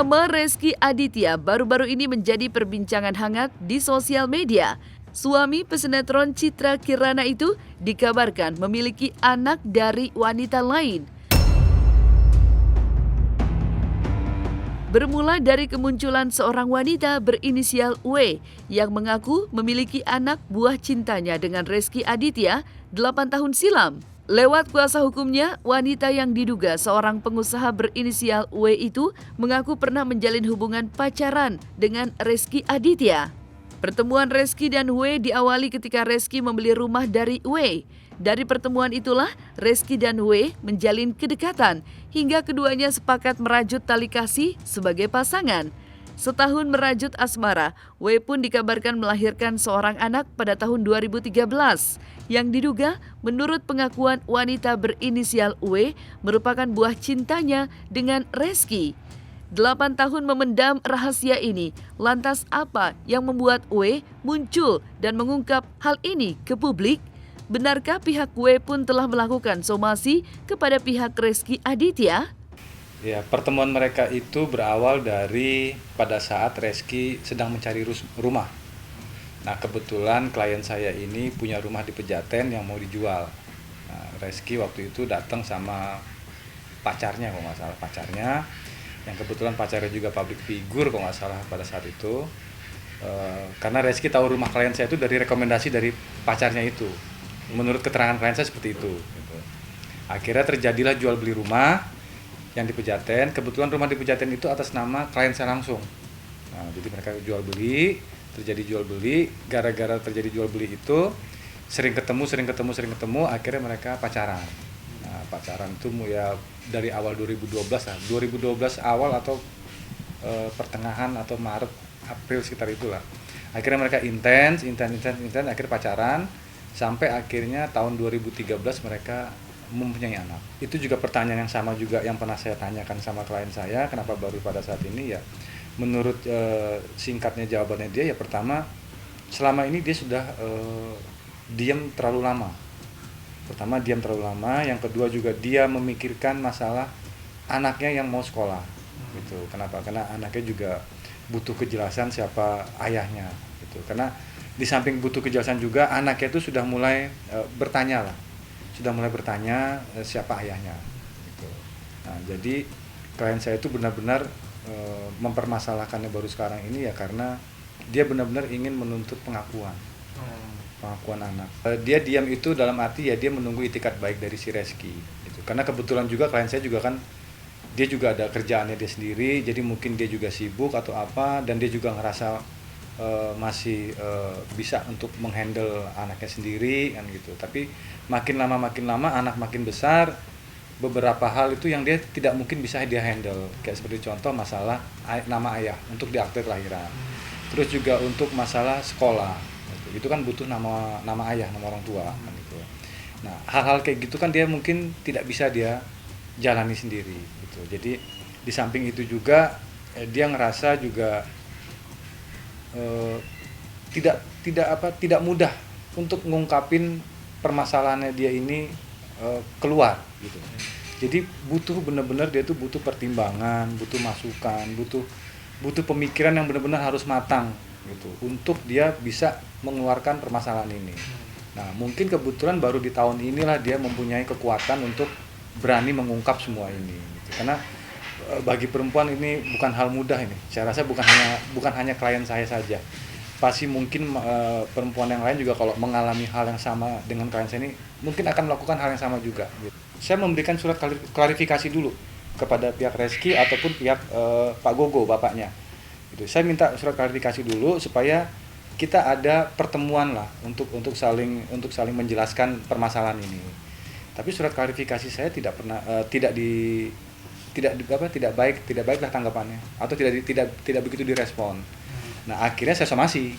Nama Rezky Aditya baru-baru ini menjadi perbincangan hangat di sosial media. Suami pesinetron Citra Kirana itu dikabarkan memiliki anak dari wanita lain. Bermula dari kemunculan seorang wanita berinisial W yang mengaku memiliki anak buah cintanya dengan Rezky Aditya 8 tahun silam. Lewat kuasa hukumnya, wanita yang diduga seorang pengusaha berinisial W itu mengaku pernah menjalin hubungan pacaran dengan Rezky Aditya. Pertemuan Rezky dan W diawali ketika Rezky membeli rumah dari W. Dari pertemuan itulah Rezky dan W menjalin kedekatan hingga keduanya sepakat merajut tali kasih sebagai pasangan. Setahun merajut asmara, W pun dikabarkan melahirkan seorang anak pada tahun 2013 yang diduga menurut pengakuan wanita berinisial W merupakan buah cintanya dengan Rezky. 8 tahun memendam rahasia ini, lantas apa yang membuat W muncul dan mengungkap hal ini ke publik? Benarkah pihak W pun telah melakukan somasi kepada pihak Rezky Aditya? Ya, pertemuan mereka itu berawal dari pada saat Rezky sedang mencari rumah. Nah, kebetulan klien saya ini punya rumah di Pejaten yang mau dijual. Nah, Rezky waktu itu datang sama pacarnya, kalau nggak salah pacarnya, yang kebetulan pacarnya juga public figure kalau nggak salah pada saat itu. Karena Rezky tahu rumah klien saya itu dari rekomendasi dari pacarnya itu. Menurut keterangan klien saya seperti itu. Akhirnya terjadilah jual beli rumah yang di Pejaten. Kebetulan rumah di Pejaten itu atas nama klien saya langsung. Nah, jadi mereka jual beli, terjadi jual beli. Gara-gara terjadi jual beli itu sering ketemu, akhirnya mereka pacaran. Nah, pacaran itu ya dari awal 2012 lah. 2012 awal atau pertengahan atau Maret, April sekitar itulah. Akhirnya mereka intens, akhirnya pacaran sampai akhirnya tahun 2013 mereka mempunyai anak. Itu juga pertanyaan yang sama juga yang pernah saya tanyakan sama klien saya, kenapa baru pada saat ini ya. Menurut singkatnya jawabannya dia ya pertama, selama ini dia sudah diam terlalu lama. Pertama diam terlalu lama, yang kedua juga dia memikirkan masalah anaknya yang mau sekolah. Gitu. Kenapa? Karena anaknya juga butuh kejelasan siapa ayahnya gitu. Karena di samping butuh kejelasan juga anaknya itu sudah mulai bertanya siapa ayahnya gitu. Nah, jadi klien saya itu benar-benar mempermasalahkannya baru sekarang ini ya karena dia benar-benar ingin menuntut pengakuan anak. Dia diam itu dalam arti ya dia menunggu itikat baik dari si Rezky gitu. Karena kebetulan juga klien saya juga kan dia juga ada kerjaannya dia sendiri, jadi mungkin dia juga sibuk atau apa, dan dia juga ngerasa masih bisa untuk menghandle anaknya sendiri kan gitu. Tapi makin lama anak makin besar, beberapa hal itu yang dia tidak mungkin bisa dia handle, kayak seperti contoh masalah nama ayah untuk di akte kelahiran, terus juga untuk masalah sekolah gitu. Itu kan butuh nama ayah, nama orang tua kan gitu. Nah, hal-hal kayak gitu kan dia mungkin tidak bisa dia jalani sendiri gitu. Jadi di samping itu juga dia ngerasa juga tidak mudah untuk ngungkapin permasalahannya dia ini keluar gitu. Jadi butuh benar-benar dia tuh butuh pertimbangan, butuh masukan, butuh pemikiran yang benar-benar harus matang gitu untuk dia bisa mengeluarkan permasalahan ini. Nah, mungkin kebetulan baru di tahun inilah dia mempunyai kekuatan untuk berani mengungkap semua ini gitu. Karena bagi perempuan ini bukan hal mudah ini. Saya rasa bukan hanya klien saya saja. Pasti mungkin perempuan yang lain juga kalau mengalami hal yang sama dengan klien saya ini mungkin akan melakukan hal yang sama juga. Gitu. Saya memberikan surat klarifikasi dulu kepada pihak Rezky ataupun pihak Pak Gogo bapaknya. Gitu. Saya minta surat klarifikasi dulu supaya kita ada pertemuan lah untuk saling menjelaskan permasalahan ini. Tapi surat klarifikasi saya tidak baiklah tanggapannya atau tidak begitu direspon. Nah, akhirnya saya somasi.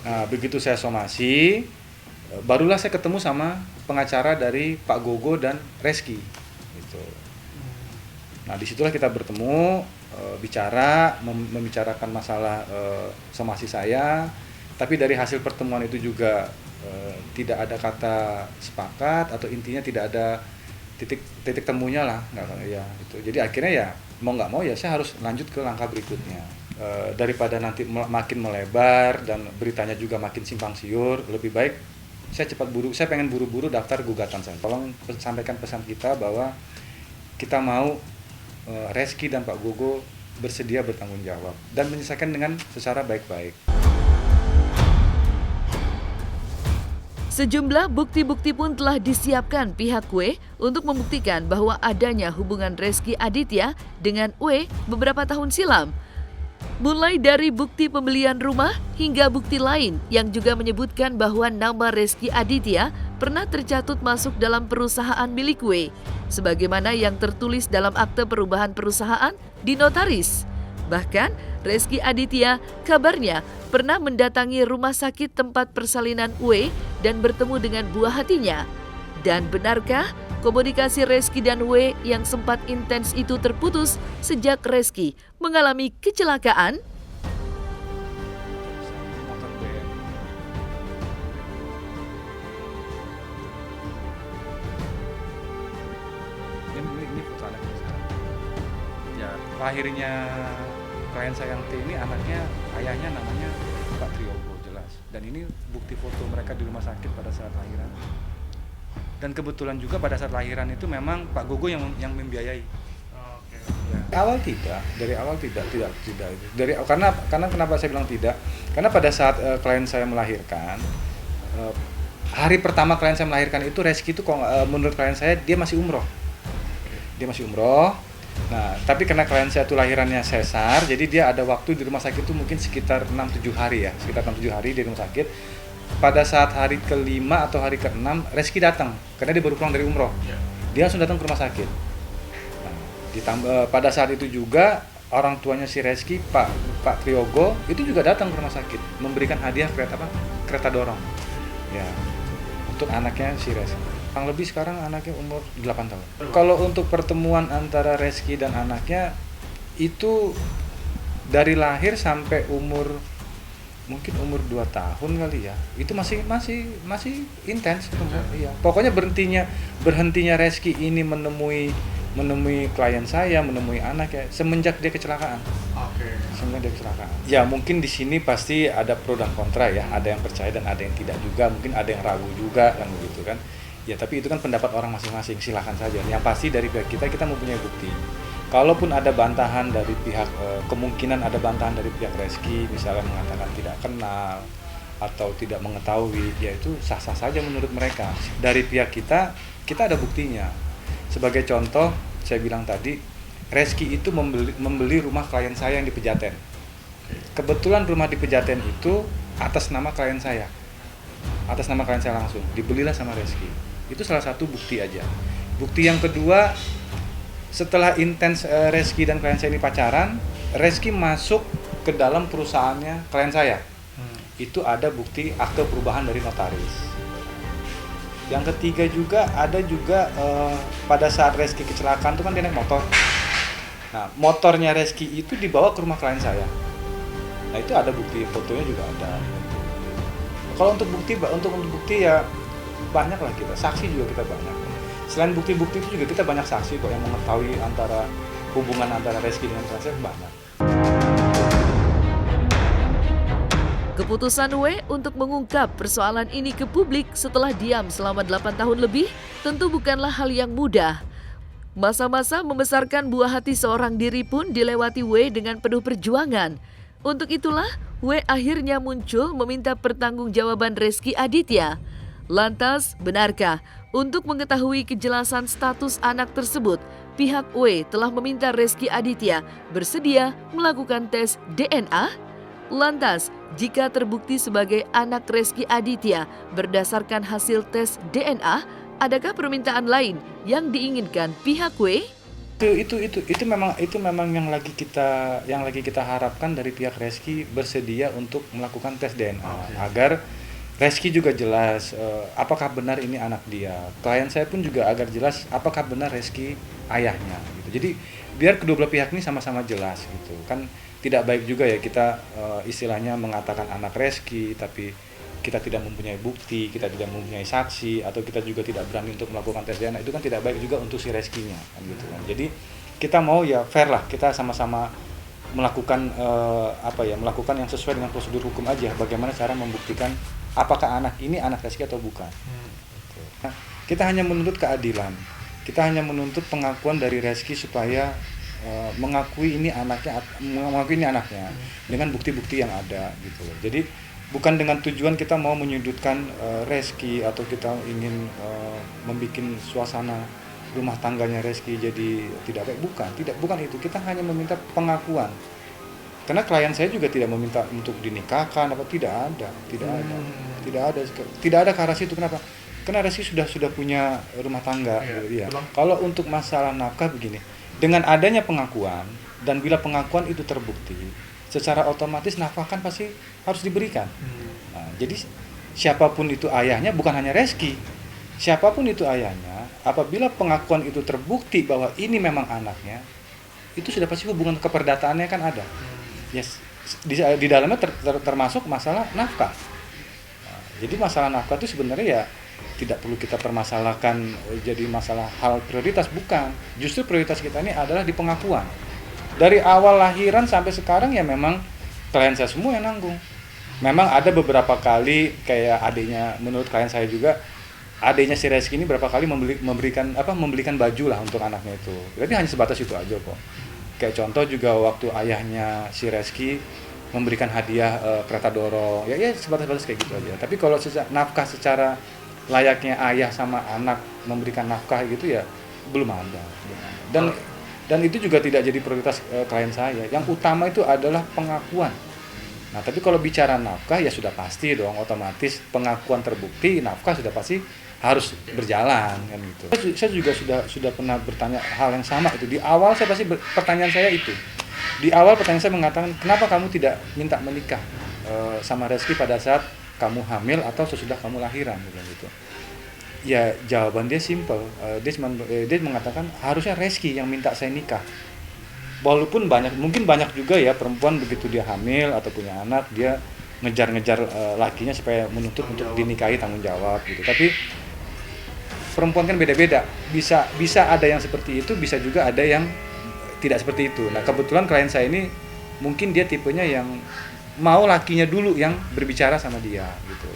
Nah, begitu saya somasi, barulah saya ketemu sama pengacara dari Pak Gogo dan Rezky gitu. Nah, disitulah kita bertemu, bicara membicarakan masalah somasi saya, tapi dari hasil pertemuan itu juga tidak ada kata sepakat atau intinya tidak ada titik temunya lah, nggak ya itu. Jadi akhirnya ya mau nggak mau ya saya harus lanjut ke langkah berikutnya. Daripada nanti makin melebar dan beritanya juga makin simpang siur, lebih baik saya pengen buru-buru daftar gugatan saya. Tolong sampaikan pesan kita bahwa kita mau Reski dan Pak Gogo bersedia bertanggung jawab dan menyelesaikan dengan secara baik-baik. Sejumlah bukti-bukti pun telah disiapkan pihak W untuk membuktikan bahwa adanya hubungan Reski Aditya dengan W beberapa tahun silam. Mulai dari bukti pembelian rumah hingga bukti lain yang juga menyebutkan bahwa nama Reski Aditya pernah tercatut masuk dalam perusahaan milik W, sebagaimana yang tertulis dalam akte perubahan perusahaan di notaris. Bahkan, Reski Aditya kabarnya pernah mendatangi rumah sakit tempat persalinan W dan bertemu dengan buah hatinya. Dan benarkah komunikasi Reski dan W yang sempat intens itu terputus sejak Reski mengalami kecelakaan? Ini foto anaknya sekarang. Ya, lahirnya klien saya yang T ini ayahnya namanya Pak Triogo, jelas. Dan ini bukti foto mereka di rumah sakit pada saat lahiran. Dan kebetulan juga pada saat lahiran itu memang Pak Gogo yang membiayai. Oke. Ya. Dari awal tidak. Karena kenapa saya bilang tidak? Karena pada saat klien saya melahirkan, hari pertama klien saya melahirkan itu Reski itu menurut klien saya dia masih umroh. Nah, tapi karena klien saya itu lahirannya sesar, jadi dia ada waktu di rumah sakit itu mungkin sekitar 6-7 hari ya, di rumah sakit. Pada saat hari ke-5 atau hari ke-6, Reski datang, karena dia baru pulang dari umroh. Dia langsung datang ke rumah sakit. Nah, pada saat itu juga, orang tuanya si Reski, Pak Triogo, itu juga datang ke rumah sakit, memberikan hadiah kereta dorong. Ya, untuk anaknya si Reski. Kurang lebih sekarang anaknya umur 8 tahun. Kalau untuk pertemuan antara Reski dan anaknya itu dari lahir sampai mungkin umur 2 tahun kali ya. Itu masih intens ketemu. Iya. Pokoknya berhentinya Reski ini menemui klien saya, menemui anak ya semenjak dia kecelakaan. Semenjak dia kecelakaan. Ya mungkin di sini pasti ada pro dan kontra ya. Ada yang percaya dan ada yang tidak juga. Mungkin ada yang ragu juga kan begitu kan. Ya tapi itu kan pendapat orang masing-masing, silahkan saja. Yang pasti dari pihak kita mempunyai bukti. Kalaupun ada bantahan dari pihak, kemungkinan ada bantahan dari pihak Reski, misalnya mengatakan tidak kenal atau tidak mengetahui, ya itu sah-sah saja menurut mereka. Dari pihak kita ada buktinya. Sebagai contoh, saya bilang tadi, Reski itu membeli rumah klien saya yang di Pejaten. Kebetulan rumah di Pejaten itu atas nama klien saya. Atas nama klien saya langsung, dibelilah sama Reski. Itu salah satu bukti aja. Bukti yang kedua, setelah intens Reski dan klien saya ini pacaran, Reski masuk ke dalam perusahaannya klien saya. Itu ada bukti akte perubahan dari notaris. Yang ketiga juga ada pada saat Reski kecelakaan itu kan dia naik motor. Nah, motornya Reski itu dibawa ke rumah klien saya. Nah, itu ada bukti fotonya juga ada. Kalau untuk bukti ya banyak lah kita, saksi juga kita banyak. Selain bukti-bukti itu juga kita banyak saksi kok yang mengetahui hubungan antara Reski dengan klien saya banyak. Keputusan W untuk mengungkap persoalan ini ke publik setelah diam selama 8 tahun lebih tentu bukanlah hal yang mudah. Masa-masa membesarkan buah hati seorang diri pun dilewati W dengan penuh perjuangan. Untuk itulah W akhirnya muncul meminta pertanggungjawaban Reski Aditya. Lantas, benarkah untuk mengetahui kejelasan status anak tersebut, pihak W telah meminta Reski Aditya bersedia melakukan tes DNA? Lantas, jika terbukti sebagai anak Reski Aditya berdasarkan hasil tes DNA, adakah permintaan lain yang diinginkan pihak W? Itu memang yang lagi kita harapkan dari pihak Reski bersedia untuk melakukan tes DNA agar Reski juga jelas apakah benar ini anak dia. Klien saya pun juga agar jelas apakah benar Reski ayahnya gitu. Jadi biar kedua belah pihak ini sama-sama jelas gitu. Kan tidak baik juga ya kita istilahnya mengatakan anak Reski tapi kita tidak mempunyai bukti, kita tidak mempunyai saksi, atau kita juga tidak berani untuk melakukan tes DNA, itu kan tidak baik juga untuk si Reski-nya kan gitu kan. Jadi kita mau ya fair lah, kita sama-sama melakukan melakukan yang sesuai dengan prosedur hukum aja, bagaimana cara membuktikan apakah anak ini anak Reski atau bukan. Nah, kita hanya menuntut keadilan, kita hanya menuntut pengakuan dari Reski supaya mengakui ini anaknya dengan bukti-bukti yang ada gitu loh. Jadi bukan dengan tujuan kita mau menyudutkan Reski atau kita ingin membuat suasana rumah tangganya Reski jadi tidak baik, bukan itu. Kita hanya meminta pengakuan. Karena klien saya juga tidak meminta untuk dinikahkan tidak ada ke arah situ. Kenapa? Karena Reski sudah punya rumah tangga gitu, ya. Kalau untuk masalah nafkah begini, dengan adanya pengakuan dan bila pengakuan itu terbukti, secara otomatis nafkah kan pasti harus diberikan. Nah, jadi siapapun itu ayahnya, bukan hanya Reski, siapapun itu ayahnya, apabila pengakuan itu terbukti bahwa ini memang anaknya, itu sudah pasti hubungan keperdataannya kan ada. Yes, di dalamnya termasuk masalah nafkah. Nah, jadi masalah nafkah itu sebenarnya ya tidak perlu kita permasalahkan jadi masalah hal prioritas, bukan. Justru prioritas kita ini adalah di pengakuan. Dari awal lahiran sampai sekarang ya memang klien saya semua yang nanggung. Memang ada beberapa kali kayak menurut klien saya juga, adiknya si Reski ini berapa kali membelikan baju lah untuk anaknya itu. Tapi hanya sebatas itu aja kok. Kayak contoh juga waktu ayahnya si Reski memberikan hadiah kereta dorong, ya sebatas kayak gitu aja. Tapi kalau nafkah secara layaknya ayah sama anak memberikan nafkah gitu ya belum ada. Dan itu juga tidak jadi prioritas klien saya. Yang utama itu adalah pengakuan. Nah, tapi kalau bicara nafkah ya sudah pasti dong, otomatis pengakuan terbukti, nafkah sudah pasti harus berjalan kan gitu. Saya juga sudah pernah bertanya hal yang sama itu. Di awal pertanyaan saya itu. Di awal pertanyaan saya mengatakan, kenapa kamu tidak minta menikah sama Reski pada saat kamu hamil atau sesudah kamu lahiran gitu. Ya jawaban dia simple. Dia mengatakan harusnya Reski yang minta saya nikah. Walaupun mungkin banyak juga ya perempuan begitu dia hamil atau punya anak, dia ngejar-ngejar lakinya supaya menuntut untuk dinikahi, tanggung jawab gitu. Tapi perempuan kan beda-beda. Bisa ada yang seperti itu, bisa juga ada yang tidak seperti itu. Nah, kebetulan klien saya ini mungkin dia tipenya yang mau lakinya dulu yang berbicara sama dia gitu.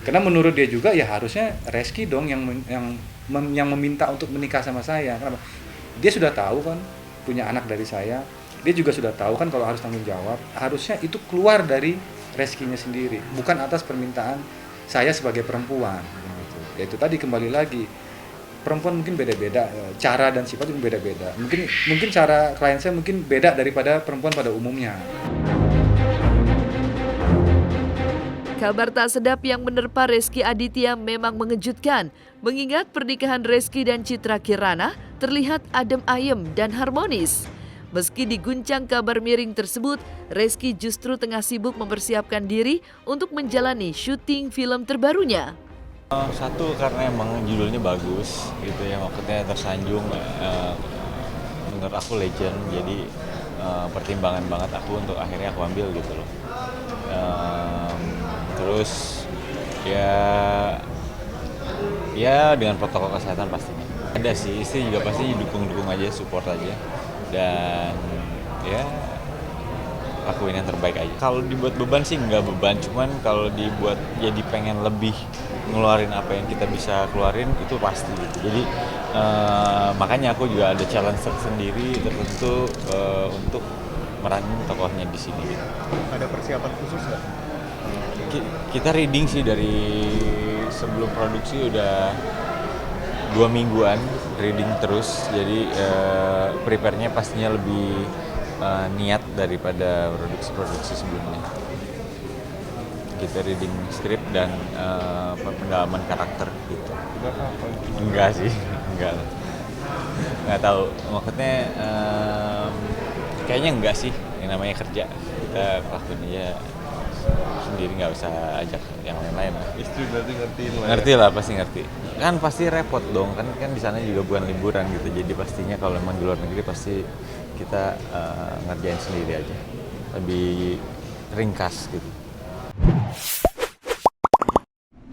Karena menurut dia juga ya harusnya Reski dong yang meminta untuk menikah sama saya. Kenapa? Dia sudah tahu kan punya anak dari saya. Dia juga sudah tahu kan kalau harus tanggung jawab. Harusnya itu keluar dari Reskinya sendiri, bukan atas permintaan saya sebagai perempuan gitu. Ya itu tadi kembali lagi, perempuan mungkin beda-beda, cara dan sifat juga beda-beda. Mungkin cara klien saya mungkin beda daripada perempuan pada umumnya. Kabar tak sedap yang menerpa Reski Aditya memang mengejutkan, mengingat pernikahan Reski dan Citra Kirana terlihat adem ayem dan harmonis. Meski diguncang kabar miring tersebut, Reski justru tengah sibuk mempersiapkan diri untuk menjalani syuting film terbarunya. Satu karena emang judulnya bagus gitu ya, maksudnya tersanjung, menurut aku legend, jadi pertimbangan banget aku untuk akhirnya aku ambil gitu loh. Terus ya dengan protokol kesehatan pastinya ada sih, istri juga pasti dukung aja, support aja, dan ya lakuin yang terbaik aja. Kalau dibuat beban sih nggak beban, cuman kalau dibuat jadi pengen lebih ngeluarin apa yang kita bisa keluarin itu pasti gitu. Jadi makanya aku juga ada challenge tersendiri tertentu untuk meranin tokohnya di sini gitu. Ada persiapan khusus nggak? Kita reading sih dari sebelum produksi udah 2 mingguan reading terus, jadi prepare-nya pastinya lebih niat daripada produksi sebelumnya. Kita reading script dan pendalaman karakter gitu. Enggak sih, nggak tahu, maksudnya kayaknya enggak sih, yang namanya kerja kita lakuin aja sendiri, nggak usah ajak yang lain-lain lah. Istri berarti Ngerti lah, pasti ngerti. Kan pasti repot dong, kan di sana juga bukan liburan gitu. Jadi pastinya kalau memang di luar negeri pasti kita ngerjain sendiri aja. Lebih ringkas gitu.